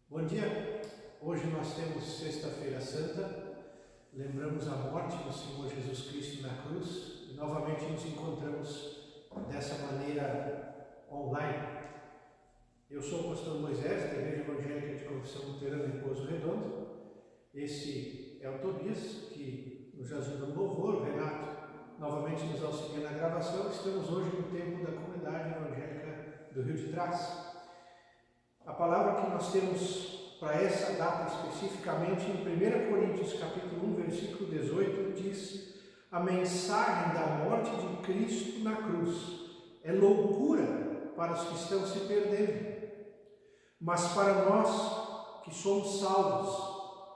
Bom dia, hoje nós temos Sexta-feira Santa, lembramos a morte do Senhor Jesus Cristo na cruz e novamente nos encontramos dessa maneira online. Eu sou o pastor Moisés, da Igreja Evangélica de Confissão Luterana em Pouso Redondo. Esse é o Tobias, que nos ajuda no louvor, o Renato novamente nos auxilia na gravação. Estamos hoje no tempo da Comunidade Evangélica do Rio de Trás. A palavra que nós temos para essa data especificamente em 1 Coríntios capítulo 1, versículo 18, diz: a mensagem da morte de Cristo na cruz é loucura para os que estão se perdendo, mas para nós que somos salvos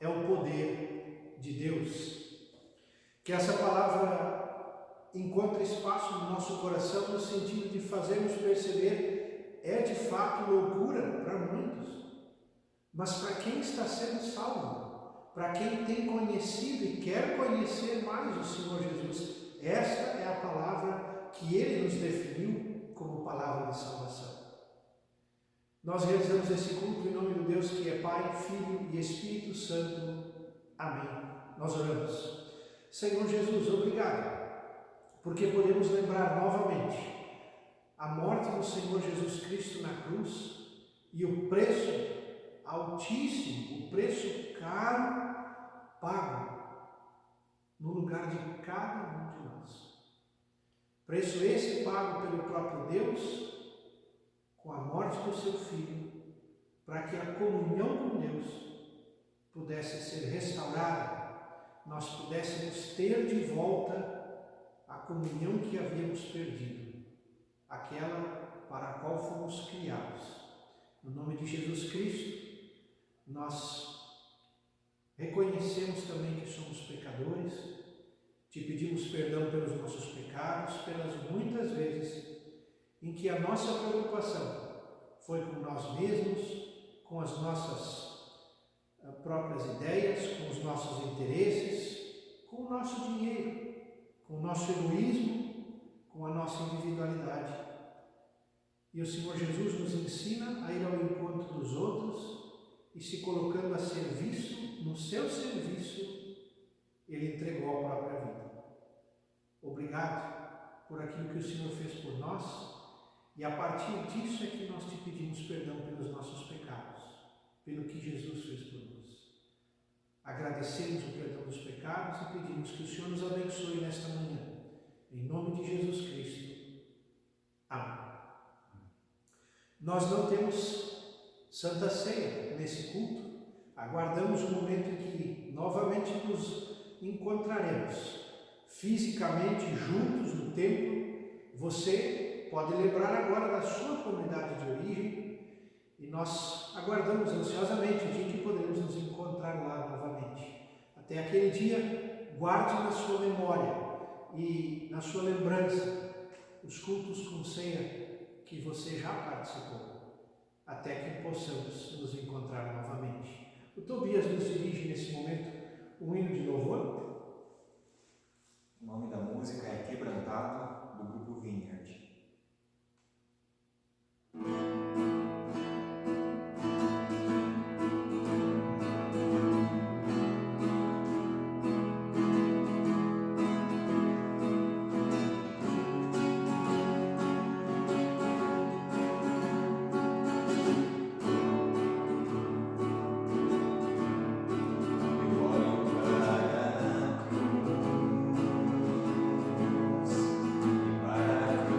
é o poder de Deus. Que essa palavra encontre espaço no nosso coração no sentido de fazermos perceber é de fato loucura para muitos, mas para quem está sendo salvo, para quem tem conhecido e quer conhecer mais o Senhor Jesus, esta é a palavra que Ele nos definiu como palavra de salvação. Nós realizamos esse culto em nome do Deus que é Pai, Filho e Espírito Santo. Amém. Nós oramos. Senhor Jesus, obrigado, porque podemos lembrar novamente a morte do Senhor Jesus Cristo na cruz e o preço altíssimo, o preço caro pago no lugar de cada um de nós. Preço esse pago pelo próprio Deus com a morte do seu Filho, para que a comunhão com Deus pudesse ser restaurada, nós pudéssemos ter de volta a comunhão que havíamos perdido, aquela para a qual fomos criados. No nome de Jesus Cristo, nós reconhecemos também que somos pecadores, te pedimos perdão pelos nossos pecados, pelas muitas vezes em que a nossa preocupação foi com nós mesmos, com as nossas próprias ideias, com os nossos interesses, com o nosso dinheiro, com o nosso egoísmo, com a nossa individualidade. E o Senhor Jesus nos ensina a ir ao encontro dos outros e, se colocando a serviço, no seu serviço, Ele entregou a própria vida. Obrigado por aquilo que o Senhor fez por nós, e a partir disso é que nós te pedimos perdão pelos nossos pecados, pelo que Jesus fez por nós. Agradecemos o perdão dos pecados e pedimos que o Senhor nos abençoe nesta manhã. Em nome de Jesus Cristo. Amém. Nós não temos Santa Ceia nesse culto. Aguardamos o momento em que novamente nos encontraremos fisicamente juntos no templo. Você pode lembrar agora da sua comunidade de origem e nós aguardamos ansiosamente o dia em que poderemos nos encontrar lá novamente. Até aquele dia, guarde na sua memória e na sua lembrança os cultos com ceia que você já participou, até que possamos nos encontrar novamente. O Tobias nos dirige nesse momento um hino de louvor. O nome da música é Quebrantado, do grupo Vineyard. Para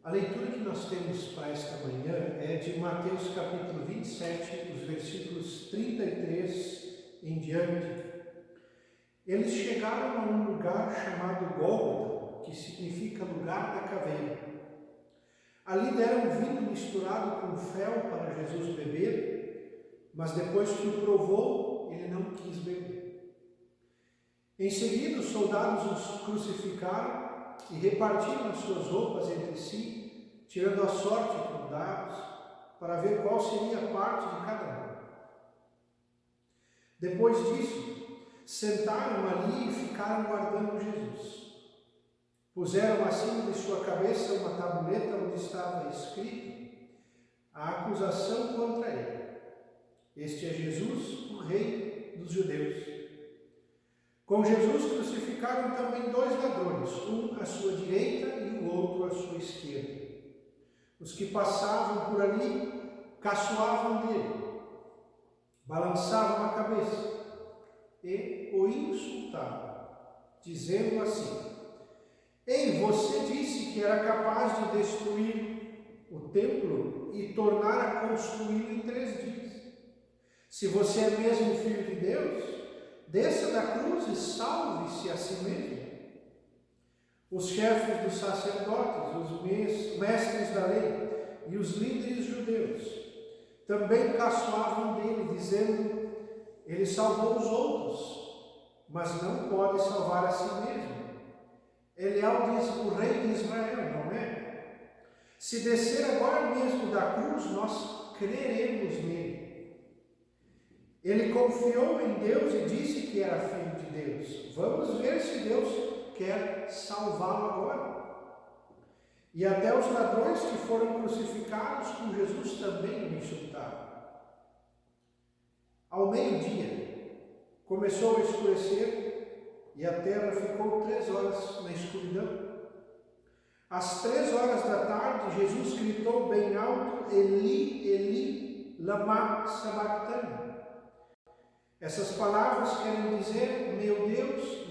A leitura que nós temos para esta manhã é de Mateus capítulo 27, os versículos 33 em diante. Eles chegaram a um lugar chamado Gólgota, que significa lugar da caveira. Ali deram vinho misturado com fel para Jesus beber, mas depois que o provou, ele não quis beber. Em seguida, os soldados os crucificaram e repartiram as suas roupas entre si, tirando a sorte com dados, para ver qual seria a parte de cada um. Depois disso, sentaram ali e ficaram guardando Jesus. Puseram acima de sua cabeça uma tabuleta onde estava escrito a acusação contra ele. Este é Jesus, o Rei dos Judeus. Com Jesus crucificaram também 2 ladrões, um à sua direita e o outro à sua esquerda. Os que passavam por ali caçoavam dele, balançavam a cabeça e o insultavam, dizendo assim: Ei, você disse que era capaz de destruir o templo e tornar a construí-lo em 3 dias. Se você é mesmo filho de Deus, desça da cruz e salve-se a si mesmo. Os chefes dos sacerdotes, os mestres da lei e os líderes judeus também caçoavam dele, dizendo: ele salvou os outros, mas não pode salvar a si mesmo. Ele é o rei de Israel, não é? Se descer agora mesmo da cruz, nós creremos nele. Ele confiou em Deus e disse que era filho de Deus. Vamos ver se Deus quer salvá-lo agora. E até os ladrões que foram crucificados com Jesus também o insultaram. Ao meio-dia, começou a escurecer e a terra ficou 3 horas na escuridão. Às 3 horas da tarde, Jesus gritou bem alto: Eli, Eli, lama sabachthani. Essas palavras querem dizer: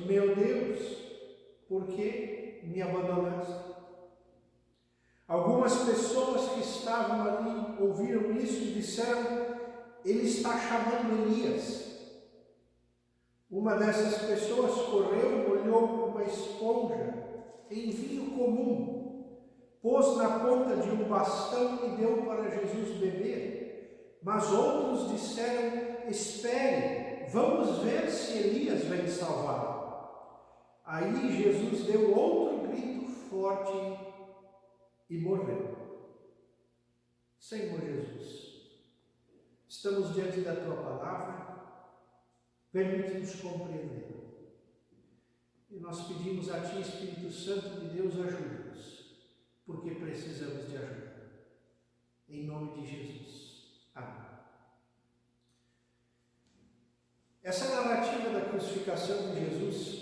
meu Deus, por que me abandonaste? Algumas pessoas que estavam ali ouviram isso e disseram: ele está chamando Elias. Uma dessas pessoas correu, molhou uma esponja em vinho comum, pôs na ponta de um bastão e deu para Jesus beber. Mas outros disseram: espere, vamos ver se Elias vem salvá-lo. Aí Jesus deu outro grito forte e morreu. Senhor Jesus, estamos diante da Tua Palavra, permite-nos compreender. E nós pedimos a Ti, Espírito Santo de Deus, ajuda-nos, porque precisamos de ajuda. Em nome de Jesus. Amém. Essa narrativa da crucificação de Jesus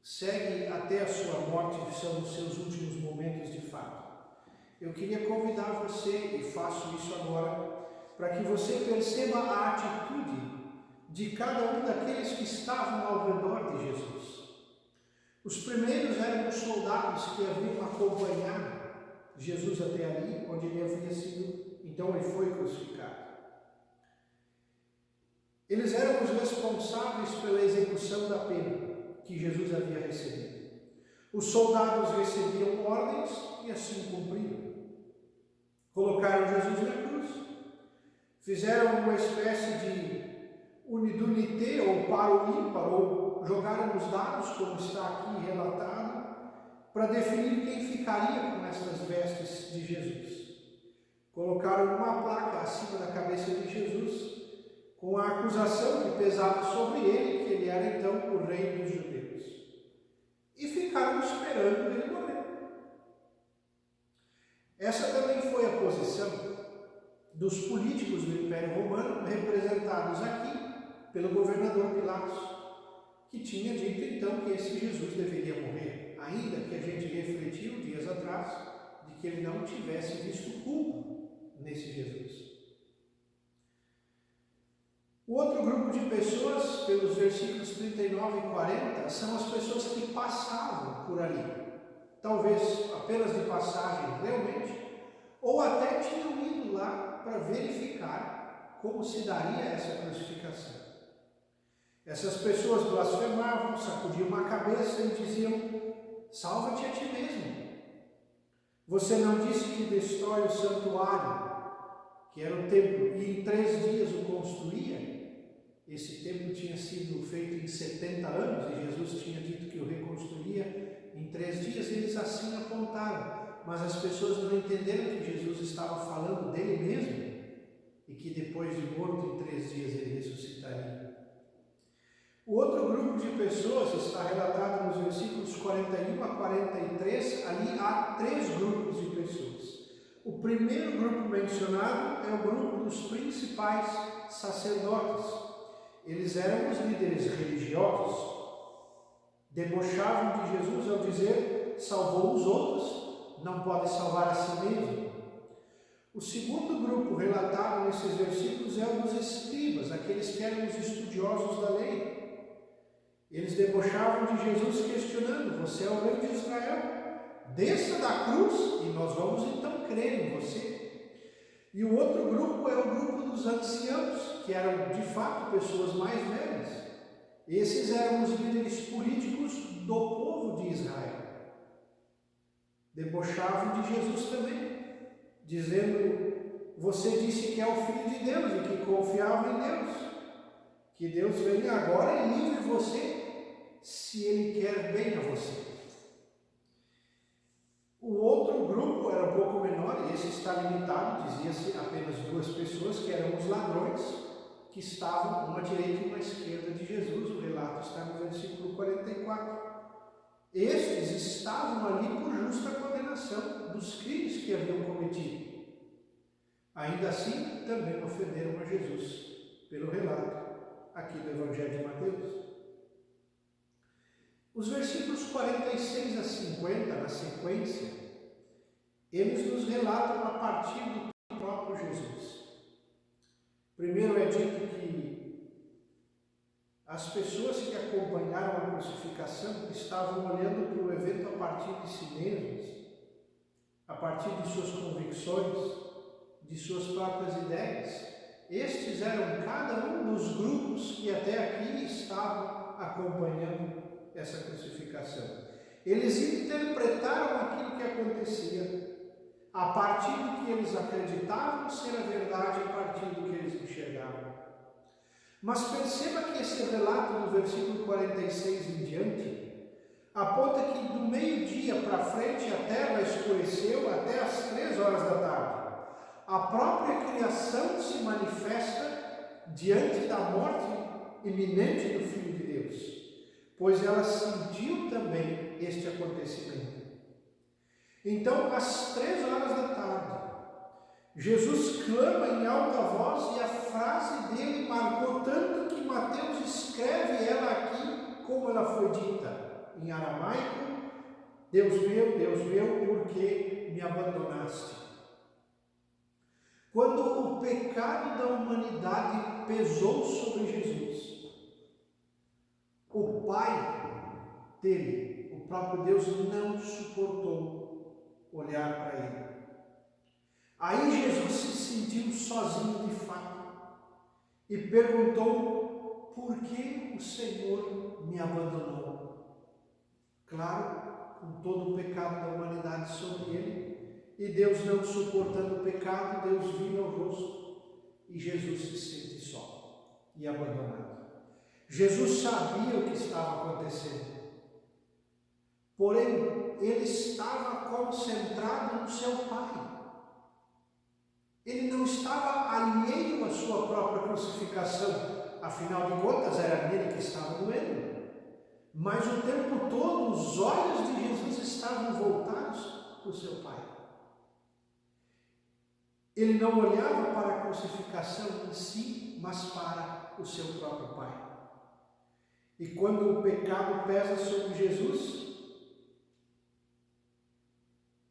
segue até a sua morte, que são os seus últimos momentos de fato. Eu queria convidar você, e faço isso agora, para que você perceba a atitude de cada um daqueles que estavam ao redor de Jesus. Os primeiros eram os soldados que haviam acompanhado Jesus até ali, onde ele havia sido, então ele foi crucificado. Eles eram os responsáveis pela execução da pena que Jesus havia recebido. Os soldados recebiam ordens e assim cumpriram. Colocaram Jesus na cruz, fizeram uma espécie de unidunité ou par ou ímpar, ou jogaram os dados, como está aqui relatado, para definir quem ficaria com estas vestes de Jesus. Colocaram uma placa acima da cabeça de Jesus, com a acusação que pesava sobre ele, que ele era então o rei dos judeus. E ficaram esperando ele morrer. Essa também foi a posição dos políticos do Império Romano, representados aqui pelo governador Pilatos, que tinha dito então que esse Jesus deveria morrer, ainda que a gente refletiu dias atrás de que ele não tivesse visto culpa nesse Jesus. O outro grupo de pessoas, pelos versículos 39 e 40, são as pessoas que passavam por ali. talvez apenas de passagem realmente, ou até tinham ido lá para verificar como se daria essa crucificação. Essas pessoas blasfemavam, sacudiam a cabeça e diziam: salva-te a ti mesmo. Você não disse que destrói o santuário, que era o templo, e em 3 dias o construía? Esse templo tinha sido feito em 70 anos e Jesus tinha dito que o reconstruía em 3 dias. Eles assim apontaram, mas as pessoas não entenderam que Jesus estava falando dele mesmo e que depois de morto em 3 dias ele ressuscitaria. O outro grupo de pessoas está relatado nos versículos 41 a 43. Ali há 3 grupos de pessoas. O primeiro grupo mencionado é o grupo dos principais sacerdotes. Eles eram os líderes religiosos. Debochavam de Jesus ao dizer: salvou os outros, não pode salvar a si mesmo. O segundo grupo relatado nesses versículos é o dos escribas, aqueles que eram os estudiosos da lei. Eles debochavam de Jesus questionando: você é o rei de Israel? Desça da cruz e nós vamos então crer em você. E o outro grupo é o grupo dos anciãos, que eram de fato pessoas mais velhas. Esses eram os líderes políticos do povo de Israel. Debochavam de Jesus também, dizendo: você disse que é o Filho de Deus e que confiava em Deus. Que Deus venha agora e livre você, se Ele quer bem a você. O outro grupo era um pouco menor, e esse está limitado, dizia-se apenas 2 pessoas, que eram os ladrões, que estavam uma à direita e uma à esquerda de Jesus. O relato está no versículo 44. Estes estavam ali por justa condenação dos crimes que haviam cometido. Ainda assim, também ofenderam a Jesus, pelo relato aqui do Evangelho de Mateus. Os versículos 46 a 50, na sequência, eles nos relatam a partir do próprio Jesus. Primeiro é dito que as pessoas que acompanharam a crucificação estavam olhando para o evento a partir de si mesmos, a partir de suas convicções, de suas próprias ideias. Estes eram cada um dos grupos que até aqui estavam acompanhando essa crucificação. Eles interpretaram aquilo que acontecia a partir do que eles acreditavam ser a verdade, a partir do que eles enxergavam. Mas perceba que esse relato do versículo 46 em diante aponta que do meio-dia para frente a terra escureceu até às 3 horas da tarde. A própria criação se manifesta diante da morte iminente do Filho de Deus, pois ela sentiu também este acontecimento. Então, às 3 horas da tarde, Jesus clama em alta voz e a frase dele marcou tanto que Mateus escreve ela aqui como ela foi dita, em aramaico: Deus meu, por que me abandonaste? Quando o pecado da humanidade pesou sobre Jesus, o Pai dele, o próprio Deus, não suportou olhar para ele. Aí Jesus se sentiu sozinho de fato e perguntou: por que o Senhor me abandonou? Claro, com todo o pecado da humanidade sobre ele, e Deus não suportando o pecado, Deus vira o rosto e Jesus se sente só e abandonado. Jesus sabia o que estava acontecendo, porém ele estava concentrado no seu Pai. Ele não estava alheio à sua própria crucificação, afinal de contas era nele que estava doendo. Mas o tempo todo os olhos de Jesus estavam voltados para o seu Pai. Ele não olhava para a crucificação em si, mas para o seu próprio Pai. E quando o pecado pesa sobre Jesus,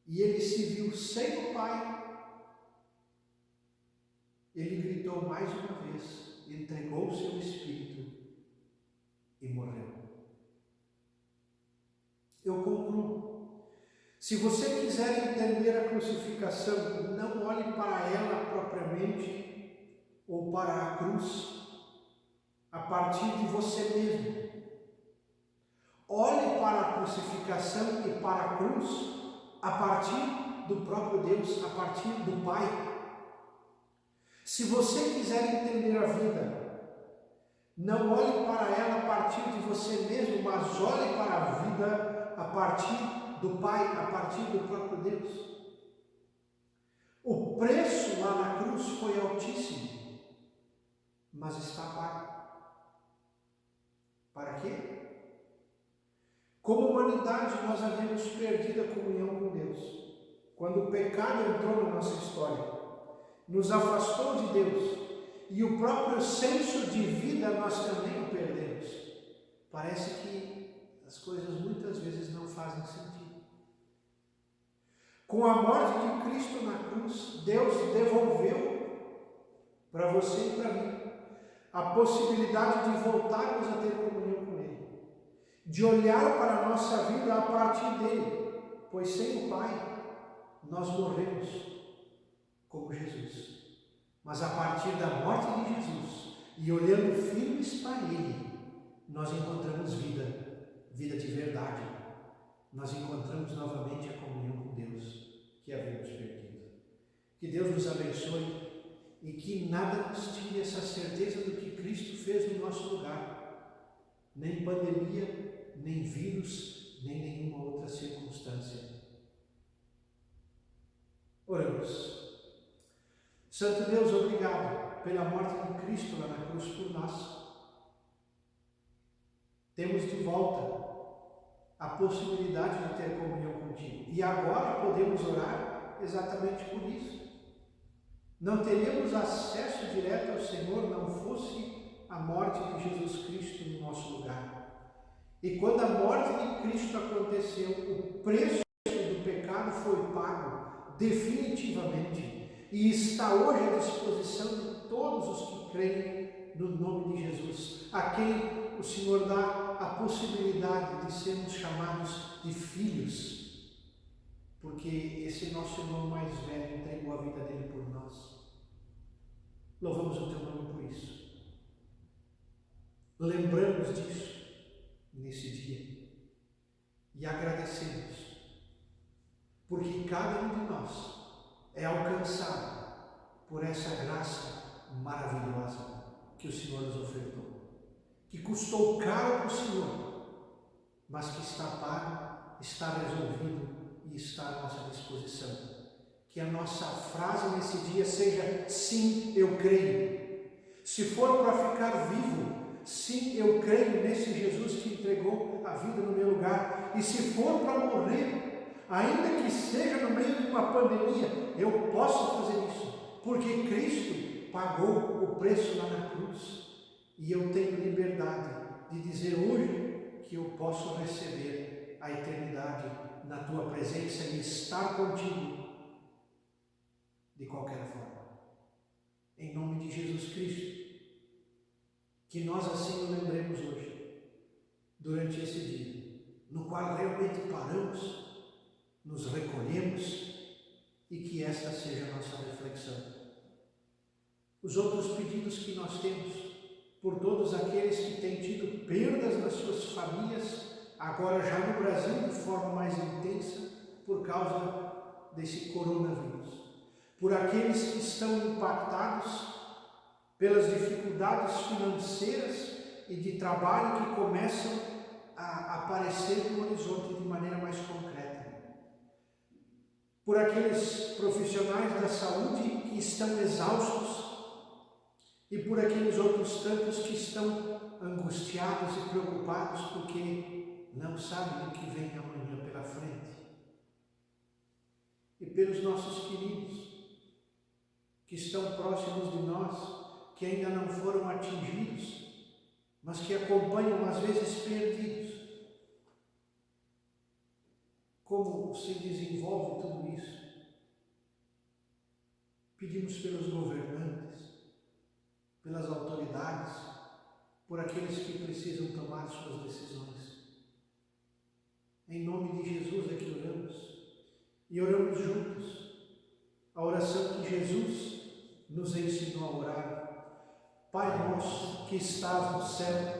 e ele se viu sem o Pai, ele gritou mais uma vez, entregou o seu espírito e morreu. Eu concluo. Se você quiser entender a crucificação, não olhe para ela propriamente ou para a cruz a partir de você mesmo. Olhe para a crucificação e para a cruz a partir do próprio Deus, a partir do Pai. Se você quiser entender a vida, não olhe para ela a partir de você mesmo, mas olhe para a vida a partir do Pai, a partir do próprio Deus. O preço lá na cruz foi altíssimo, mas está pago. Para quê? Como humanidade, nós havíamos perdido a comunhão com Deus. Quando o pecado entrou na nossa história, nos afastou de Deus, e o próprio senso de vida nós também o perdemos. Parece que as coisas muitas vezes não fazem sentido. Com a morte de Cristo na cruz, Deus devolveu para você e para mim a possibilidade de voltarmos a ter comunhão com Ele, de olhar para a nossa vida a partir dele, pois sem o Pai nós morremos como Jesus. Mas a partir da morte de Jesus e olhando firmes para Ele, nós encontramos vida de verdade. Nós encontramos novamente a comunhão com Deus que havíamos perdido. Que Deus nos abençoe e que nada nos tire essa certeza do que Cristo fez no nosso lugar. Nem pandemia, nem vírus, nem nenhuma outra circunstância. Oramos. Santo Deus, obrigado pela morte de Cristo lá na cruz por nós. Temos de volta a possibilidade de ter comunhão contigo. E agora podemos orar exatamente por isso. Não teríamos acesso direto ao Senhor não fosse a morte de Jesus Cristo no nosso lugar. E quando a morte de Cristo aconteceu, o preço do pecado foi pago definitivamente. E está hoje à disposição de todos os que creem no nome de Jesus, a quem o Senhor dá a possibilidade de sermos chamados de filhos, porque esse nosso irmão mais velho entregou a vida dele por nós. Louvamos o teu nome por isso. Lembramos disso nesse dia e agradecemos, porque cada um de nós é alcançado por essa graça maravilhosa que o Senhor nos ofertou, que custou caro para o Senhor, mas que está pago, está resolvido e está à nossa disposição. Que a nossa frase nesse dia seja: sim, eu creio. Se for para ficar vivo, sim, eu creio nesse Jesus que entregou a vida no meu lugar. E se for para morrer, ainda que seja no meio de uma pandemia, eu posso fazer isso, porque Cristo pagou o preço lá na cruz. E eu tenho liberdade de dizer hoje que eu posso receber a eternidade na tua presença e estar contigo de qualquer forma. Em nome de Jesus Cristo, que nós assim nos lembremos hoje, durante esse dia, no qual realmente paramos, nos recolhemos e que esta seja a nossa reflexão. Os outros pedidos que nós temos por todos aqueles que têm tido perdas nas suas famílias, agora já no Brasil de forma mais intensa por causa desse coronavírus. Por aqueles que estão impactados pelas dificuldades financeiras e de trabalho que começam a aparecer no horizonte de maneira mais concreta. Por aqueles profissionais da saúde que estão exaustos e por aqueles outros tantos que estão angustiados e preocupados porque não sabem o que vem amanhã pela frente. E pelos nossos queridos que estão próximos de nós, que ainda não foram atingidos, mas que acompanham às vezes perdidos. Como se desenvolve tudo isso? Pedimos pelos governantes, pelas autoridades, por aqueles que precisam tomar suas decisões. Em nome de Jesus é que oramos. e oramos juntos a oração que Jesus nos ensinou a orar. Pai nosso que estás no céu,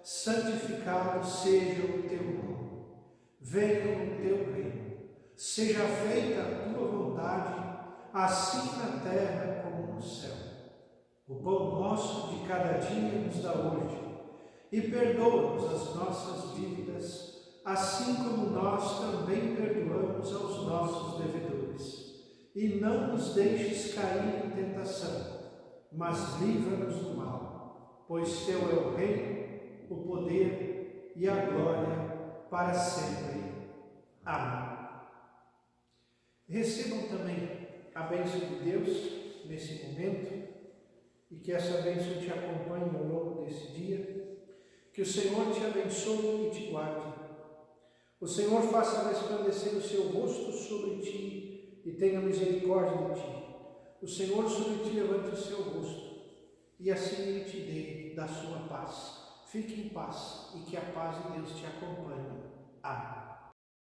santificado seja o teu nome. Venha o teu reino. Seja feita a tua vontade, assim na terra como no céu. O pão nosso de cada dia nos dá hoje, e perdoa-nos as nossas dívidas, assim como nós também perdoamos aos nossos devedores. E não nos deixes cair em tentação, mas livra-nos do mal, pois teu é o reino, o poder e a glória para sempre. Amém. Recebam também a bênção de Deus nesse momento, e que essa bênção te acompanhe ao longo desse dia. Que o Senhor te abençoe e te guarde. O Senhor faça resplandecer o seu rosto sobre ti e tenha misericórdia de ti. O Senhor sobre ti levante o seu rosto e assim Ele te dê da sua paz. Fique em paz e que a paz de Deus te acompanhe. Amém.